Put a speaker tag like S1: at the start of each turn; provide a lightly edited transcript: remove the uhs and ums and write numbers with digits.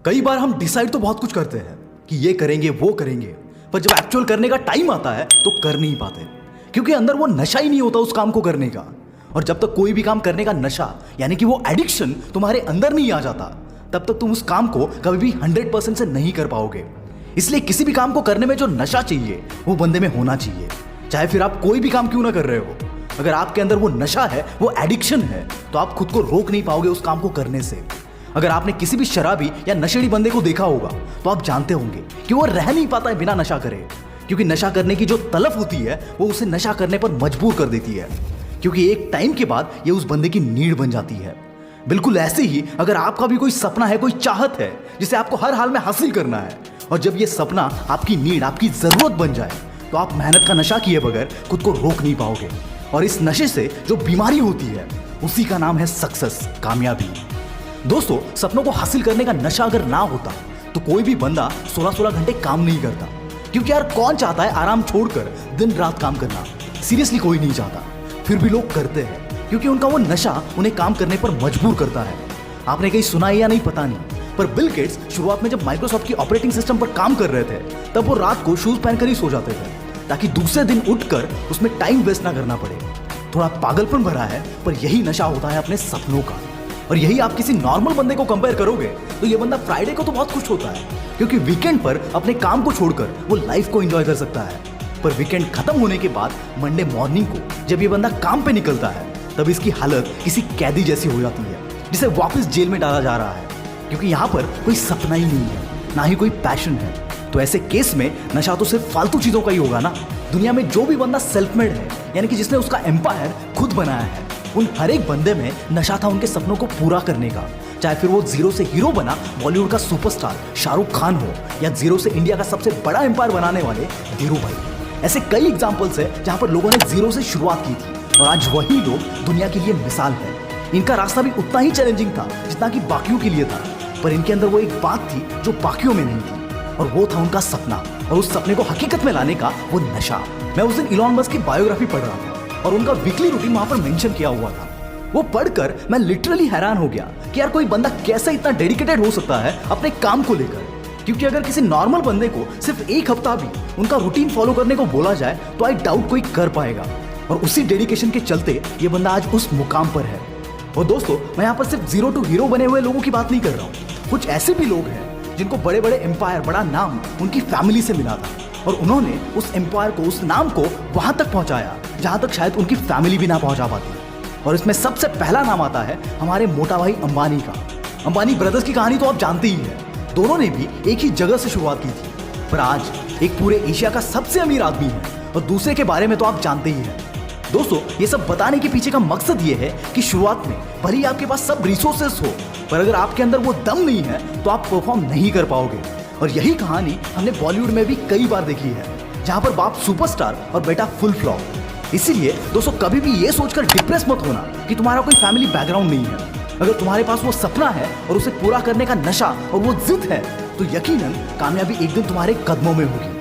S1: कई बार हम डिसाइड तो बहुत कुछ करते हैं कि ये करेंगे वो करेंगे, पर जब एक्चुअल करने का टाइम आता है तो कर नहीं पाते, क्योंकि अंदर वो नशा ही नहीं होता उस काम को करने का। और जब तक कोई भी काम करने का नशा यानी कि वो एडिक्शन तुम्हारे अंदर नहीं आ जाता, तब तक तुम उस काम को कभी भी 100% से नहीं कर पाओगे। इसलिए किसी भी काम को करने में जो नशा चाहिए वो बंदे में होना चाहिए, चाहे फिर आप कोई भी काम क्यों ना कर रहे हो। अगर आपके अंदर वो नशा है, वो एडिक्शन है, तो आप खुद को रोक नहीं पाओगे उस काम को करने से। अगर आपने किसी भी शराबी या नशेड़ी बंदे को देखा होगा तो आप जानते होंगे कि वो रह नहीं पाता है बिना नशा करे, क्योंकि नशा करने की जो तलब होती है वो उसे नशा करने पर मजबूर कर देती है, क्योंकि एक टाइम के बाद ये उस बंदे की नीड बन जाती है। बिल्कुल ऐसे ही अगर आपका भी कोई सपना है, कोई चाहत है जिसे आपको हर हाल में हासिल करना है, और जब ये सपना आपकी नीड, आपकी जरूरत बन जाए, तो आप मेहनत का नशा किए बगैर खुद को रोक नहीं पाओगे। और इस नशे से जो बीमारी होती है उसी का नाम है सक्सेस, कामयाबी। दोस्तों, सपनों को हासिल करने का नशा अगर ना होता तो कोई भी बंदा 16-16 घंटे काम नहीं करता, क्योंकि यार कौन चाहता है आराम छोड़कर दिन रात काम करना। सीरियसली कोई नहीं चाहता, फिर भी लोग करते हैं क्योंकि उनका वो नशा उन्हें काम करने पर मजबूर करता है। आपने कहीं सुना है या नहीं पता नहीं, पर बिल गेट्स शुरुआत में जब माइक्रोसॉफ्ट की ऑपरेटिंग सिस्टम पर काम कर रहे थे तब वो रात को शूज पहनकर ही सो जाते थे, ताकि दूसरे दिन उठकर उसमें टाइम वेस्ट ना करना पड़े। थोड़ा पागलपन भरा है, पर यही नशा होता है अपने सपनों का। और यही आप किसी नॉर्मल बंदे को कंपेयर करोगे तो ये बंदा फ्राइडे को तो बहुत खुश होता है, क्योंकि वीकेंड पर अपने काम को छोड़कर वो लाइफ को एंजॉय कर सकता है। पर वीकेंड खत्म होने के बाद मंडे मॉर्निंग को जब ये बंदा काम पे निकलता है, तब इसकी हालत किसी कैदी जैसी हो जाती है, जिसे वापस जेल में डाला जा रहा है, क्योंकि यहाँ पर कोई सपना ही नहीं है, ना ही कोई पैशन है। तो ऐसे केस में नशा तो सिर्फ फालतू चीजों का ही होगा ना। दुनिया में जो भी बंदा सेल्फ मेड है, यानी कि जिसने उसका एम्पायर खुद बनाया है, उन हर एक बंदे में नशा था उनके सपनों को पूरा करने का। चाहे फिर वो जीरो से हीरो बना बॉलीवुड का सुपरस्टार शाहरुख खान हो, या जीरो से इंडिया का सबसे बड़ा एम्पायर बनाने वाले धीरू भाई। ऐसे कई एग्जाम्पल्स है जहां पर लोगों ने जीरो से शुरुआत की थी, और आज वही लोग दुनिया के लिए मिसाल है। इनका रास्ता भी उतना ही चैलेंजिंग था जितना कि बाकियों के लिए था, पर इनके अंदर वो एक बात थी जो बाकियों में नहीं थी, और वो था उनका सपना, और उस सपने को हकीकत में लाने का वो नशा। मैं उस दिन इलॉन मस्क की बायोग्राफी पढ़ रहा था और उनका वीकली रूटीन वहां पर मेंशन किया हुआ था। वो पढ़कर मैं लिटरली हैरान हो गया कि यार कोई बंदा कैसे इतना डेडिकेटेड हो सकता है अपने काम को लेकर। क्योंकि अगर किसी नॉर्मल बंदे को सिर्फ एक हफ्ता भी उनका रूटीन फॉलो करने को बोला जाए तो आई डाउट कोई कर पाएगा, और उसी डेडिकेशन के चलते ये बंदा आज उस मुकाम पर है। और दोस्तों, मैं यहाँ पर सिर्फ जीरो टू हीरो बने हुए लोगों की बात नहीं कर रहा हूँ। कुछ ऐसे भी लोग हैं जिनको बड़े बड़े एम्पायर, बड़ा नाम उनकी फैमिली से मिला था, और उन्होंने उस एम्पायर को, उस नाम को वहां तक पहुंचाया जहां तक शायद उनकी फैमिली भी ना पहुंचा पाती। और इसमें सबसे पहला नाम आता है हमारे मोटा भाई अंबानी का। अंबानी ब्रदर्स की कहानी तो आप जानते ही हैं। दोनों ने भी एक ही जगह से शुरुआत की थी, पर आज एक पूरे एशिया का सबसे अमीर आदमी है, और दूसरे के बारे में तो आप जानते ही हैं। दोस्तों, ये सब बताने के पीछे का मकसद ये है कि शुरुआत में भले ही आपके पास सब रिसोर्सेस हो, पर अगर आपके अंदर वो दम नहीं है तो आप परफॉर्म नहीं कर पाओगे। और यही कहानी हमने बॉलीवुड में भी कई बार देखी है, जहां पर बाप सुपरस्टार और बेटा फुल फ्लॉप। इसीलिए दोस्तों, कभी भी ये सोचकर डिप्रेस मत होना कि तुम्हारा कोई फैमिली बैकग्राउंड नहीं है। अगर तुम्हारे पास वो सपना है और उसे पूरा करने का नशा और वो जिद है, तो यकीनन कामयाबी एक दिन तुम्हारे कदमों में होगी।